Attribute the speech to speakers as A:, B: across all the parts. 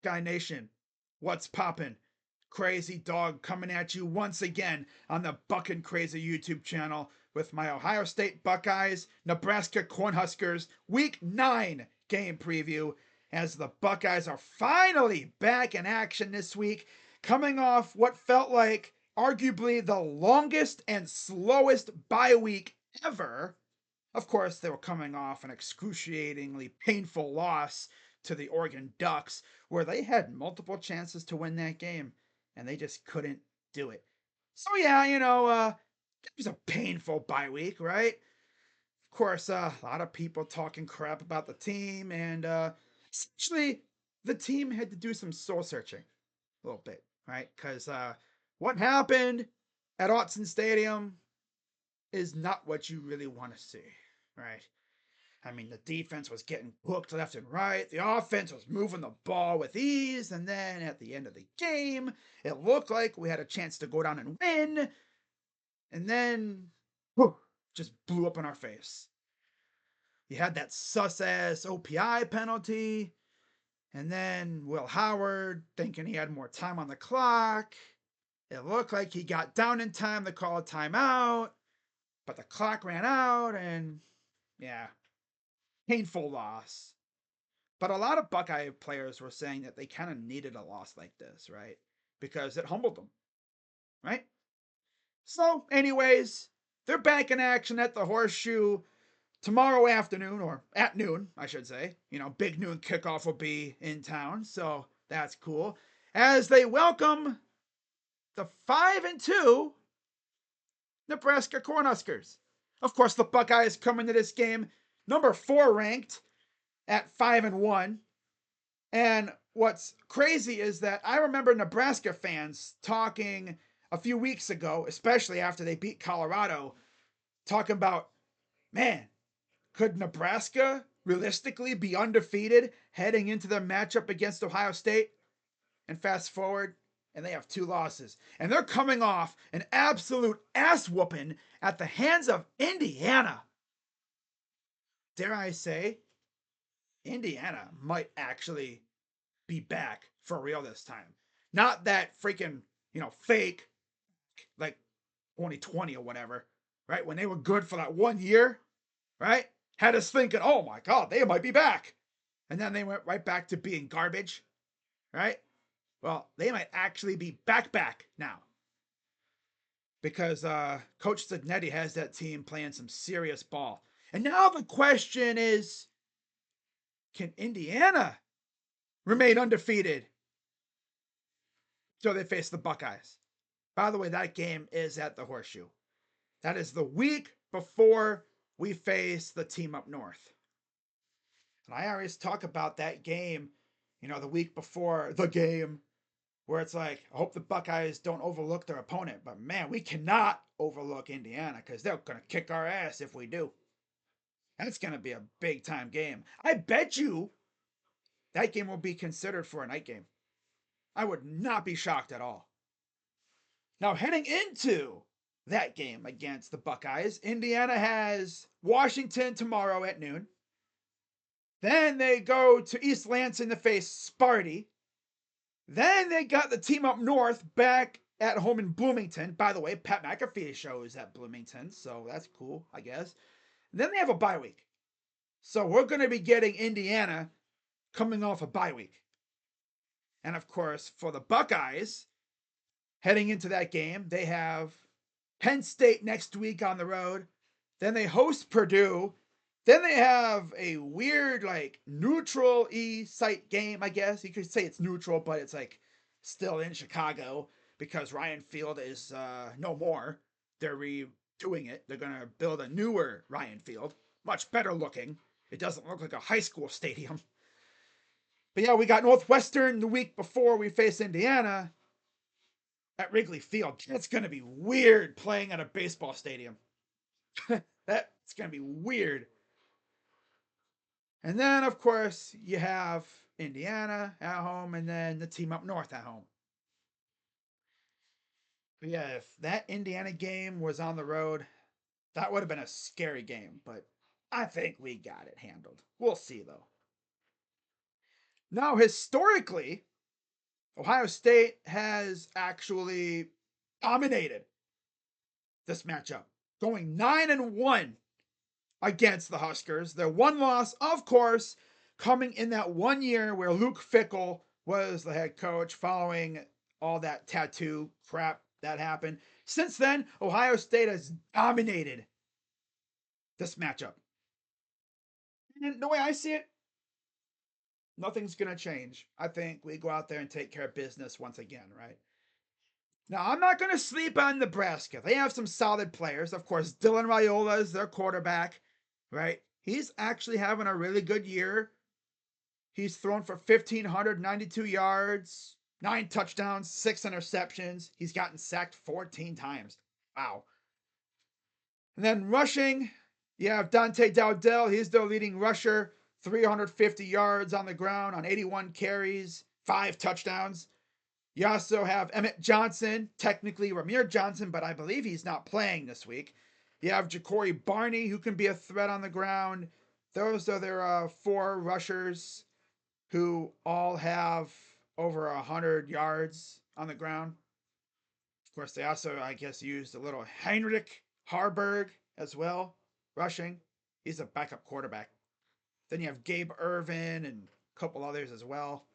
A: Guy Nation, what's poppin'? Crazy Dog coming at you once again on the Buckin' Crazy YouTube channel with my Ohio State Buckeyes, Nebraska Cornhuskers Week 9 game preview as the Buckeyes are finally back in action this week, coming off what felt like arguably the longest and slowest bye week ever. Of course, they were coming off an excruciatingly painful loss to the Oregon Ducks, where they had multiple chances to win that game, and they just couldn't do it. So yeah, it was a painful bye week, right? Of course, a lot of people talking crap about the team, and essentially, the team had to do some soul searching a little bit, right? Because what happened at Autzen Stadium is not what you really want to see, right? I mean, the defense was getting hooked left and right. The offense was moving the ball with ease. And then at the end of the game, it looked like we had a chance to go down and win. And then, whew, just blew up in our face. You had that sus ass OPI penalty. And then Will Howard thinking he had more time on the clock. It looked like he got down in time to call a timeout. But the clock ran out. And yeah, painful loss. But a lot of Buckeye players were saying that they kind of needed a loss like this, right? Because it humbled them, right? So, anyways, they're back in action at the Horseshoe tomorrow afternoon, or at noon, I should say. Big noon kickoff will be in town, so that's cool. As they welcome the 5-2 Nebraska Cornhuskers. Of course, the Buckeyes come into this game number 4 ranked at 5-1. And what's crazy is that I remember Nebraska fans talking a few weeks ago, especially after they beat Colorado, talking about, man, could Nebraska realistically be undefeated heading into their matchup against Ohio State? And fast forward, and they have 2 losses. And they're coming off an absolute ass whooping at the hands of Indiana. Dare I say, Indiana might actually be back for real this time. Not that freaking, fake, like 2020 or whatever, right? When they were good for that 1 year, right? Had us thinking, oh my God, they might be back. And then they went right back to being garbage, right? Well, they might actually be back now. Because Coach Signetti has that team playing some serious ball. And now the question is, can Indiana remain undefeated so they face the Buckeyes? By the way, that game is at the Horseshoe. That is the week before we face the team up north. And I always talk about that game, the week before the game, where it's like, I hope the Buckeyes don't overlook their opponent. But man, we cannot overlook Indiana because they're going to kick our ass if we do. That's going to be a big time game. I bet you that game will be considered for a night game. I would not be shocked at all. Now, heading into that game against the Buckeyes, Indiana has Washington tomorrow at noon. Then they go to East Lansing to face Sparty. Then they got the team up north back at home in Bloomington. By the way, Pat McAfee show is at Bloomington, so that's cool, I guess. And then they have a bye week. So we're going to be getting Indiana coming off a bye week. And of course, for the Buckeyes, heading into that game, they have Penn State next week on the road. Then they host Purdue. Then they have a weird, neutral site game, I guess. You could say it's neutral, but it's still in Chicago because Ryan Field is no more. They're redoing it. They're going to build a newer Ryan Field, much better looking. It doesn't look like a high school stadium. But yeah, we got Northwestern the week before we face Indiana at Wrigley Field. That's going to be weird playing at a baseball stadium. That's going to be weird. And then, of course, you have Indiana at home and then the team up north at home. But yeah, if that Indiana game was on the road, that would have been a scary game. But I think we got it handled. We'll see, though. Now, historically, Ohio State has actually dominated this matchup, going 9-1 against the Huskers. Their one loss, of course, coming in that 1 year where Luke Fickell was the head coach following all that tattoo crap that happened. Since then, Ohio State has dominated this matchup. And the way I see it, nothing's going to change. I think we go out there and take care of business once again, right? Now, I'm not going to sleep on Nebraska. They have some solid players. Of course, Dylan Raiola is their quarterback, right? He's actually having a really good year. He's thrown for 1,592 yards, 9 touchdowns, 6 interceptions. He's gotten sacked 14 times. Wow. And then rushing, you have Dante Dowdell. He's their leading rusher, 350 yards on the ground on 81 carries, 5 touchdowns. You also have Emmett Johnson, technically Ramir Johnson, but I believe he's not playing this week. You have Ja'Cory Barney, who can be a threat on the ground. Those are their 4 rushers who all have over 100 yards on the ground. Of course, they also, I guess, used a little Heinrich Harburg as well, rushing. He's a backup quarterback. Then you have Gabe Irvin and a couple others as well.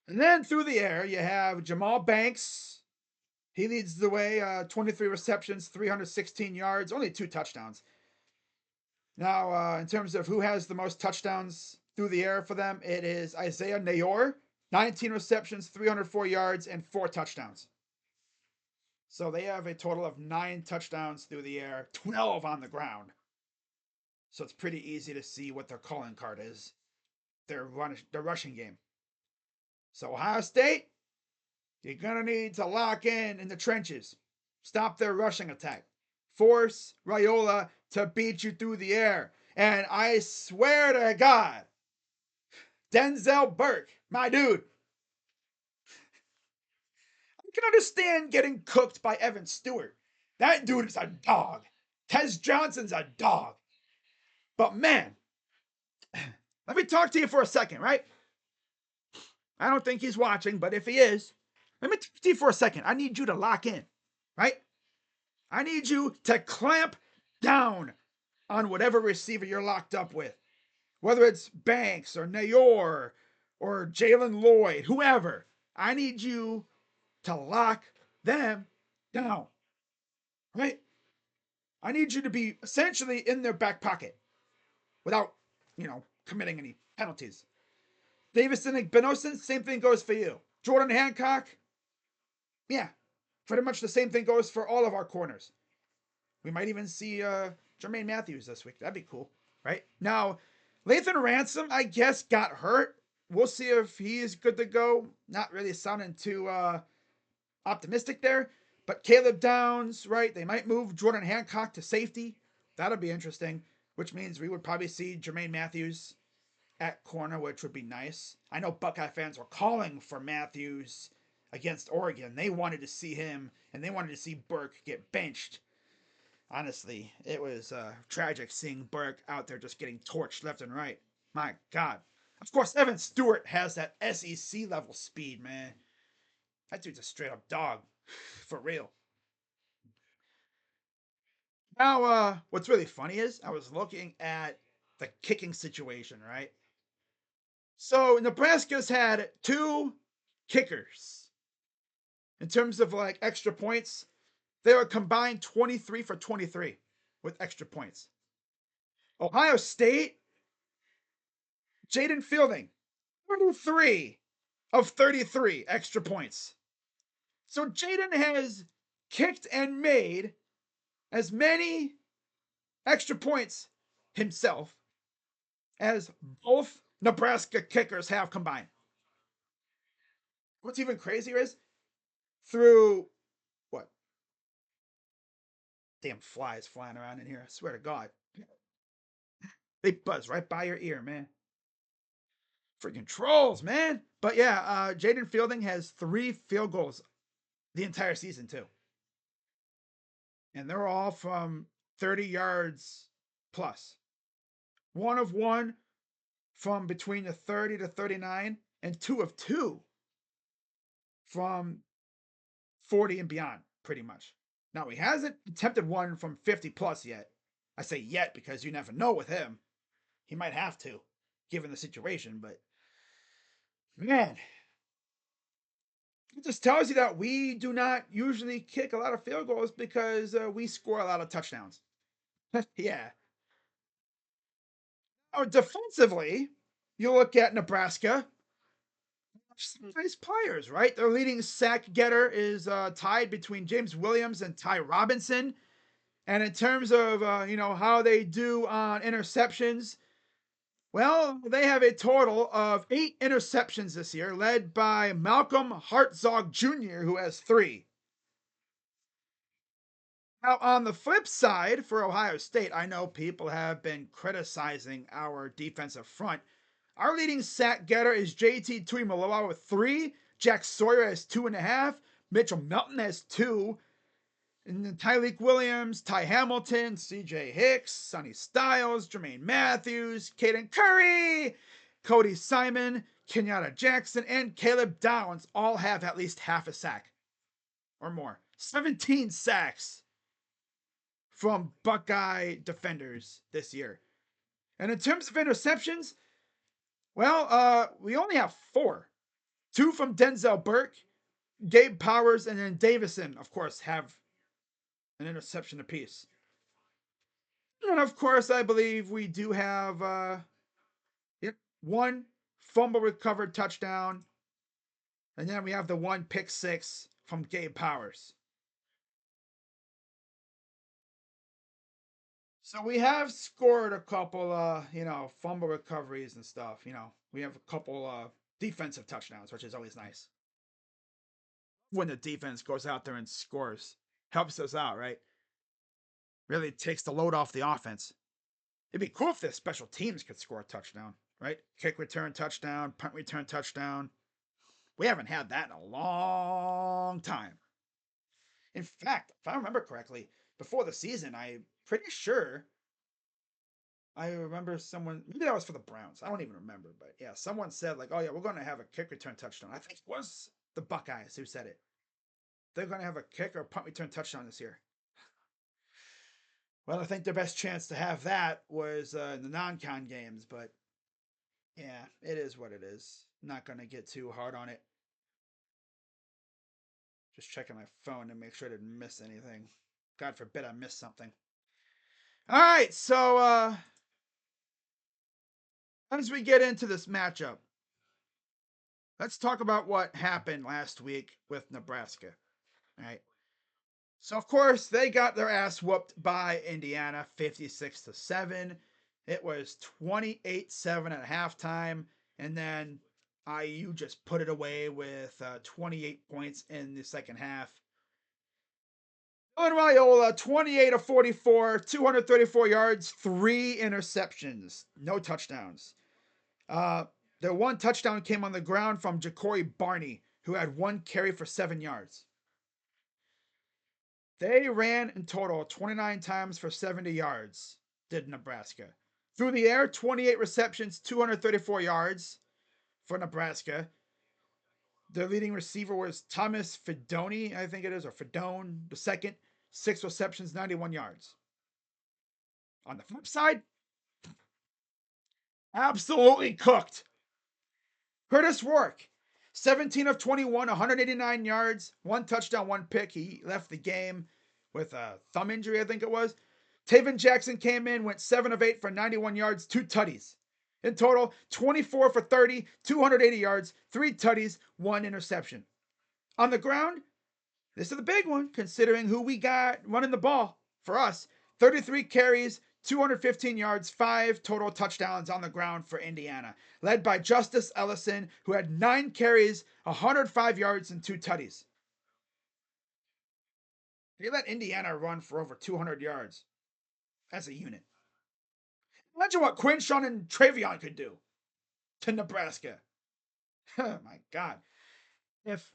A: And then through the air, you have Jamal Banks. He leads the way, 23 receptions, 316 yards, only 2 touchdowns. Now, in terms of who has the most touchdowns through the air for them, it is Isaiah Nayor, 19 receptions, 304 yards, and 4 touchdowns. So they have a total of 9 touchdowns through the air, 12 on the ground. So it's pretty easy to see what their calling card is, their rushing game. So Ohio State, you're going to need to lock in the trenches. Stop their rushing attack. Force Raiola to beat you through the air. And I swear to God, Denzel Burke, my dude, I can understand getting cooked by Evan Stewart. That dude is a dog. Tez Johnson's a dog. But man, let me talk to you for a second, right? I don't think he's watching, but if he is, let me talk to you for a second. I need you to lock in, right? I need you to clamp down on whatever receiver you're locked up with. Whether it's Banks or Nayor or Jalen Lloyd, whoever. I need you to lock them down, right? I need you to be essentially in their back pocket without, committing any penalties. Davison and Benosin, same thing goes for you. Jordan Hancock, yeah, pretty much the same thing goes for all of our corners. We might even see Jermaine Matthews this week. That'd be cool, right? Now, Lathan Ransom, I guess, got hurt. We'll see if he's good to go. Not really sounding too optimistic there. But Caleb Downs, right? They might move Jordan Hancock to safety. That'll be interesting, which means we would probably see Jermaine Matthews at corner, which would be nice. I know Buckeye fans were calling for Matthews against Oregon. They wanted to see him, and they wanted to see Burke get benched. Honestly, it was tragic seeing Burke out there just getting torched left and right. My God. Of course, Evan Stewart has that SEC level speed, man. That dude's a straight up dog. For real. Now, what's really funny is I was looking at the kicking situation, right? So Nebraska's had 2 kickers. In terms of like extra points, they were combined 23 for 23 with extra points. Ohio State, Jaden Fielding, 33 of 33 extra points. So Jaden has kicked and made as many extra points himself as both Nebraska kickers have combined. What's even crazier is through what? Damn flies flying around in here. I swear to God. They buzz right by your ear, man. Freaking trolls, man. But yeah, Jaden Fielding has 3 field goals the entire season, too. And they're all from 30 yards plus. 1 of 1 from between the 30 to 39, and 2 of 2 from 40 and beyond, pretty much. Now, he hasn't attempted one from 50 plus yet. I say yet because you never know with him. He might have to, given the situation, but man, it just tells you that we do not usually kick a lot of field goals because we score a lot of touchdowns. Yeah. Oh, defensively, you look at Nebraska, some nice players, right? Their leading sack getter is tied between James Williams and Ty Robinson. And in terms of how they do on interceptions, well, they have a total of 8 interceptions this year, led by Malcolm Hartzog Jr., who has 3. Now, on the flip side, for Ohio State, I know people have been criticizing our defensive front. Our leading sack getter is JT Tuimoloau with 3. Jack Sawyer has 2.5. Mitchell Melton has 2. And then Tyleek Williams, Ty Hamilton, CJ Hicks, Sonny Styles, Jermaine Matthews, Caden Curry, Cody Simon, Kenyatta Jackson, and Caleb Downs all have at least half a sack or more. 17 sacks from Buckeye defenders this year. And in terms of interceptions, well, we only have 4. 2 from Denzel Burke, Gabe Powers, and then Davison, of course, have an interception apiece. And of course, I believe we do have 1 fumble recovered touchdown. And then we have the 1 pick 6 from Gabe Powers. So we have scored a couple fumble recoveries and stuff. We have a couple defensive touchdowns, which is always nice. When the defense goes out there and scores, helps us out, right? Really takes the load off the offense. It'd be cool if the special teams could score a touchdown, right? Kick return touchdown, punt return touchdown. We haven't had that in a long time. In fact, if I remember correctly, before the season, I'm pretty sure I remember someone, maybe that was for the Browns. I don't even remember, but yeah, someone said, like, oh yeah, we're going to have a kick return touchdown. I think it was the Buckeyes who said it. They're going to have a kick or punt return touchdown this year. Well, I think their best chance to have that was in the non-con games, but yeah, it is what it is. Not going to get too hard on it. Just checking my phone to make sure I didn't miss anything. God forbid I missed something. All right, so as we get into this matchup, let's talk about what happened last week with Nebraska. All right. So of course they got their ass whooped by Indiana 56-7. It was 28-7 at halftime, and then IU just put it away with 28 points in the second half. Raiola, 28-44, 234 yards, 3 interceptions, no touchdowns. Their 1 touchdown came on the ground from Ja'Cory Barney, who had 1 carry for 7 yards. They ran in total 29 times for 70 yards, did Nebraska. Through the air, 28 receptions, 234 yards for Nebraska. Their leading receiver was Thomas Fidone, I think it is, or Fidone, the second. 6 receptions, 91 yards. On the flip side, absolutely cooked. Curtis Rourke, 17 of 21, 189 yards, 1 touchdown, 1 pick. He left the game with a thumb injury, I think it was. Taven Jackson came in, went 7 of 8 for 91 yards, 2 tutties. In total, 24 for 30, 280 yards, 3 tutties, 1 interception. On the ground, this is the big one, considering who we got running the ball for us. 33 carries, 215 yards, 5 total touchdowns on the ground for Indiana, led by Justice Ellison, who had 9 carries, 105 yards, and 2 tutties. They let Indiana run for over 200 yards as a unit. Imagine what Quinshawn and Travion could do to Nebraska. Oh my God. If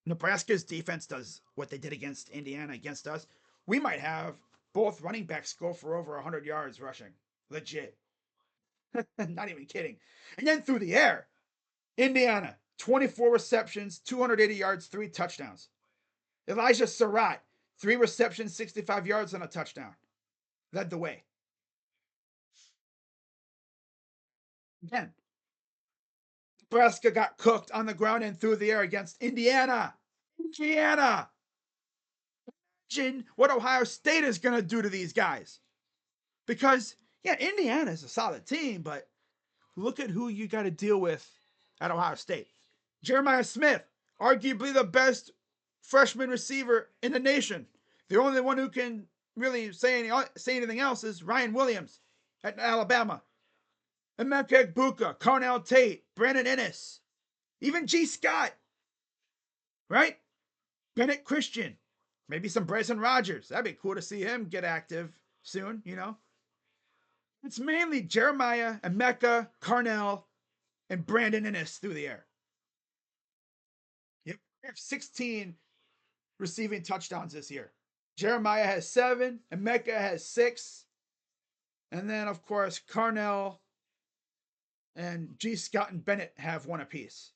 A: Nebraska's defense does what they did against Indiana against us, we might have both running backs go for over 100 yards rushing. Legit. Not even kidding. And then through the air, Indiana, 24 receptions, 280 yards, 3 touchdowns. Elijah Surratt, 3 receptions, 65 yards, and a touchdown. Led the way. Again, Nebraska got cooked on the ground and through the air against Indiana. Indiana! Imagine what Ohio State is going to do to these guys. Because, yeah, Indiana is a solid team, but look at who you got to deal with at Ohio State. Jeremiah Smith, arguably the best freshman receiver in the nation. The only one who can really say anything else is Ryan Williams at Alabama. Emeka Egbuka, Carnell Tate, Brandon Ennis, even G. Scott, right? Bennett Christian, maybe some Bryson Rogers. That'd be cool to see him get active soon, you know? It's mainly Jeremiah, Emeka, Carnell, and Brandon Ennis through the air. Yep, we have 16 receiving touchdowns this year. Jeremiah has 7, Emeka has 6, and then, of course, Carnell and G. Scott and Bennett have 1 apiece.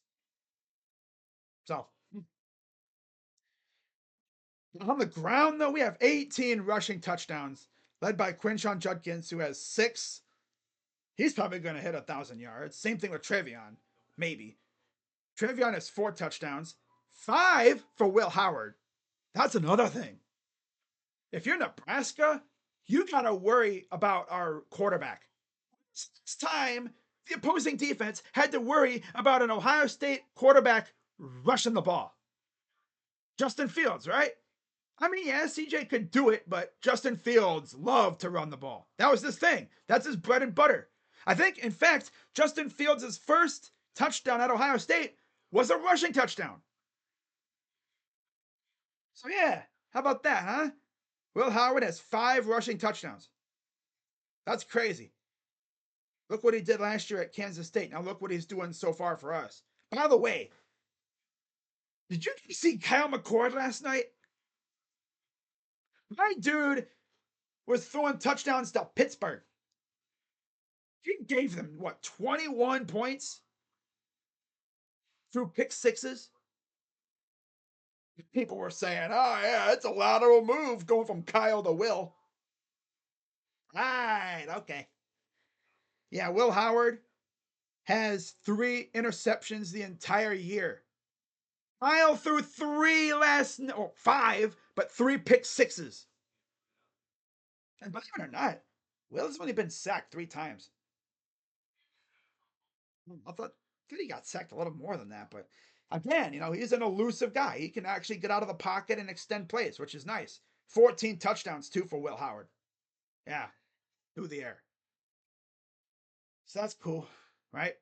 A: So, on the ground, though, we have 18 rushing touchdowns, led by Quinshon Judkins, who has 6. He's probably going to hit 1,000 yards. Same thing with Trevion, maybe. Trevion has 4 touchdowns, 5 for Will Howard. That's another thing. If you're Nebraska, you got to worry about our quarterback. This time, the opposing defense had to worry about an Ohio State quarterback rushing the ball. Justin Fields, right? I mean, yeah, CJ could do it, but Justin Fields loved to run the ball. That was his thing. That's his bread and butter. I think, in fact, Justin Fields' first touchdown at Ohio State was a rushing touchdown. So yeah, how about that, huh? Will Howard has 5 rushing touchdowns. That's crazy. Look what he did last year at Kansas State. Now look what he's doing so far for us. By the way, did you see Kyle McCord last night? My dude was throwing touchdowns to Pittsburgh. He gave them, what, 21 points through pick sixes? People were saying, oh, yeah, it's a lateral move going from Kyle to Will. Right, okay. Yeah, Will Howard has 3 interceptions the entire year. Kyle threw 5, but 3 pick sixes. And believe it or not, Will has only been sacked 3 times. I thought he got sacked a little more than that, but again, he's an elusive guy. He can actually get out of the pocket and extend plays, which is nice. 14 touchdowns, too, for Will Howard. Yeah, through the air. So that's cool, right?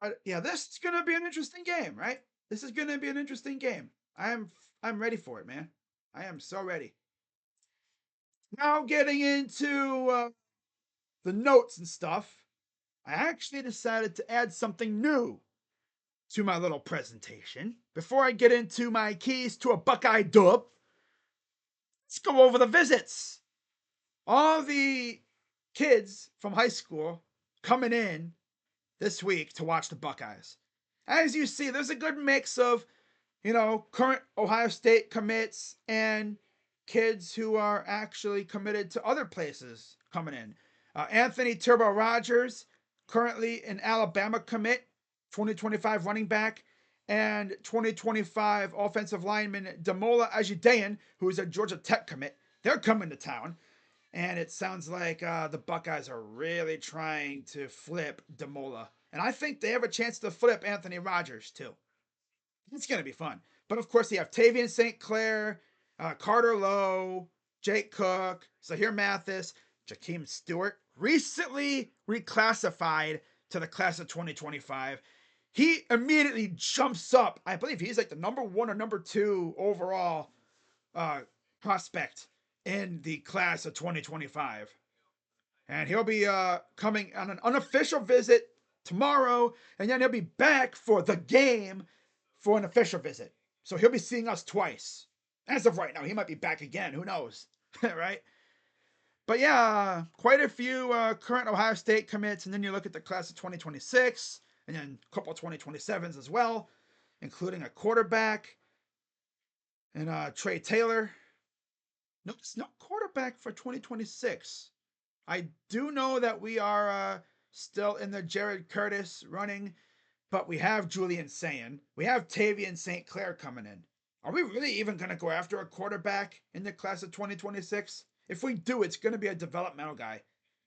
A: But yeah, this is gonna be an interesting game, right? This is gonna be an interesting game. I'm ready for it, man. I am so ready. Now getting into the notes and stuff, I actually decided to add something new to my little presentation. Before I get into my keys to a Buckeye dub, let's go over the visits. All the kids from high school coming in this week to watch the Buckeyes. As you see, there's a good mix of, current Ohio State commits and kids who are actually committed to other places coming in. Anthony Turbo Rogers, currently an Alabama commit, 2025 running back, and 2025 offensive lineman Damola Ajidayan, who is a Georgia Tech commit. They're coming to town. And it sounds like the Buckeyes are really trying to flip Damola. And I think they have a chance to flip Anthony Rogers, too. It's going to be fun. But, of course, you have Tavian St. Clair, Carter Lowe, Jake Cook, Zahir Mathis, Jakeem Stewart, recently reclassified to the class of 2025. He immediately jumps up. I believe he's like the number 1 or number 2 overall prospect in the class of 2025. And he'll be coming on an unofficial visit tomorrow, and then he'll be back for the game for an official visit. So he'll be seeing us twice. As of right now, he might be back again. Who knows? Right? But yeah, quite a few current Ohio State commits, and then you look at the class of 2026, and then a couple of 2027s as well, including a quarterback and Trey Taylor. No, it's not quarterback for 2026. I do know that we are still in the Jared Curtis running, but we have Julian Sayin. We have Tavian St. Clair coming in. Are we really even going to go after a quarterback in the class of 2026? If we do, it's going to be a developmental guy.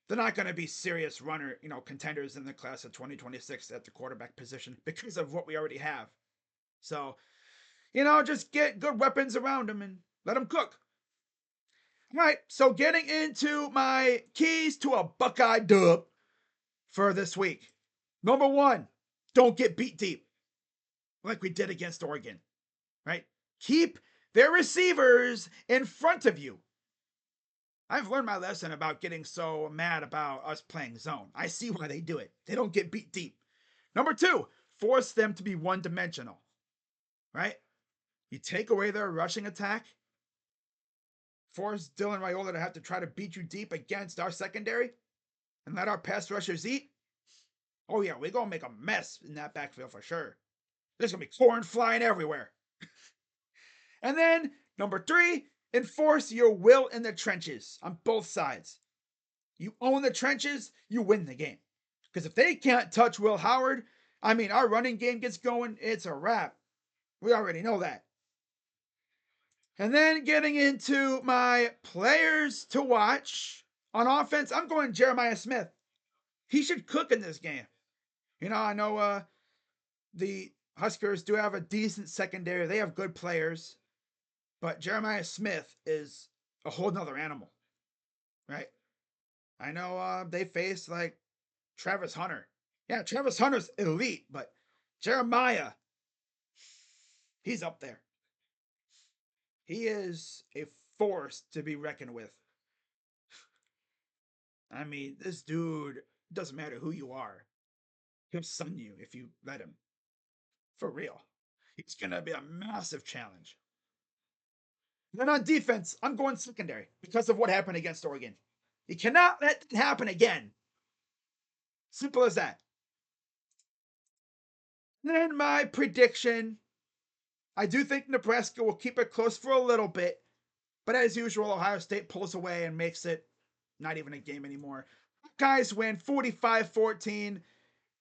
A: They're not going to be serious runner, contenders in the class of 2026 at the quarterback position because of what we already have. So, just get good weapons around him and let him cook. All right, so getting into my keys to a Buckeye dub for this week. Number one, don't get beat deep like we did against Oregon, right? Keep their receivers in front of you. I've learned my lesson about getting so mad about us playing zone. I see why they do it. They don't get beat deep. Number two, force them to be one-dimensional, right? You take away their rushing attack, force Dylan Raiola to have to try to beat you deep against our secondary, and let our pass rushers eat. Oh yeah, we're gonna make a mess in that backfield for sure. There's gonna be corn flying everywhere. And then number three, enforce your will in the trenches on both sides. You own the trenches, you win the game. Because if they can't touch Will Howard, our running game gets going, it's a wrap. We already know that. And then getting into my players to watch on offense, I'm going Jeremiah Smith. He should cook in this game. I know the Huskers do have a decent secondary. They have good players. But Jeremiah Smith is a whole nother animal, right? I know they face like Travis Hunter. Yeah, Travis Hunter's elite, but Jeremiah, he's up there. He is a force to be reckoned with. This dude, doesn't matter who you are, he'll sun you if you let him. For real. He's going to be a massive challenge. Then on defense, I'm going secondary because of what happened against Oregon. You cannot let it happen again. Simple as that. Then my prediction, I do think Nebraska will keep it close for a little bit, but as usual, Ohio State pulls away and makes it not even a game anymore. Buckeyes win 45-14.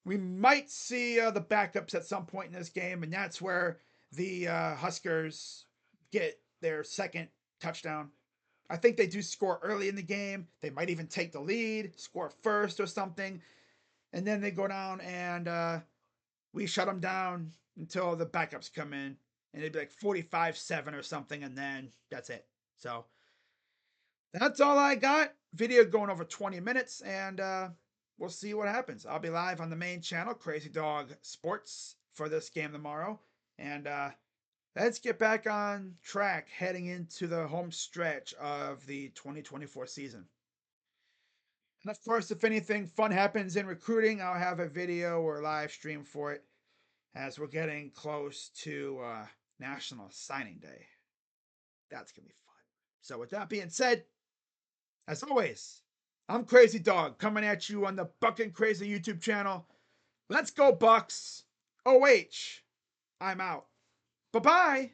A: We might see the backups at some point in this game, and that's where the Huskers get their second touchdown. I think they do score early in the game. They might even take the lead, score first or something, and then they go down and we shut them down until the backups come in, and it'd be like 45-7 or something, and then that's it. So that's all I got. Video going over 20 minutes, and we'll see what happens. I'll be live on the main channel, Crazy Dog Sports, for this game tomorrow. And let's get back on track heading into the home stretch of the 2024 season. And of course, if anything fun happens in recruiting, I'll have a video or live stream for it as we're getting close to National Signing Day. That's going to be fun. So with that being said, as always, I'm Crazy Dog coming at you on the Buckin' Crazy YouTube channel. Let's go, Bucks. OH, I'm out. Bye-bye.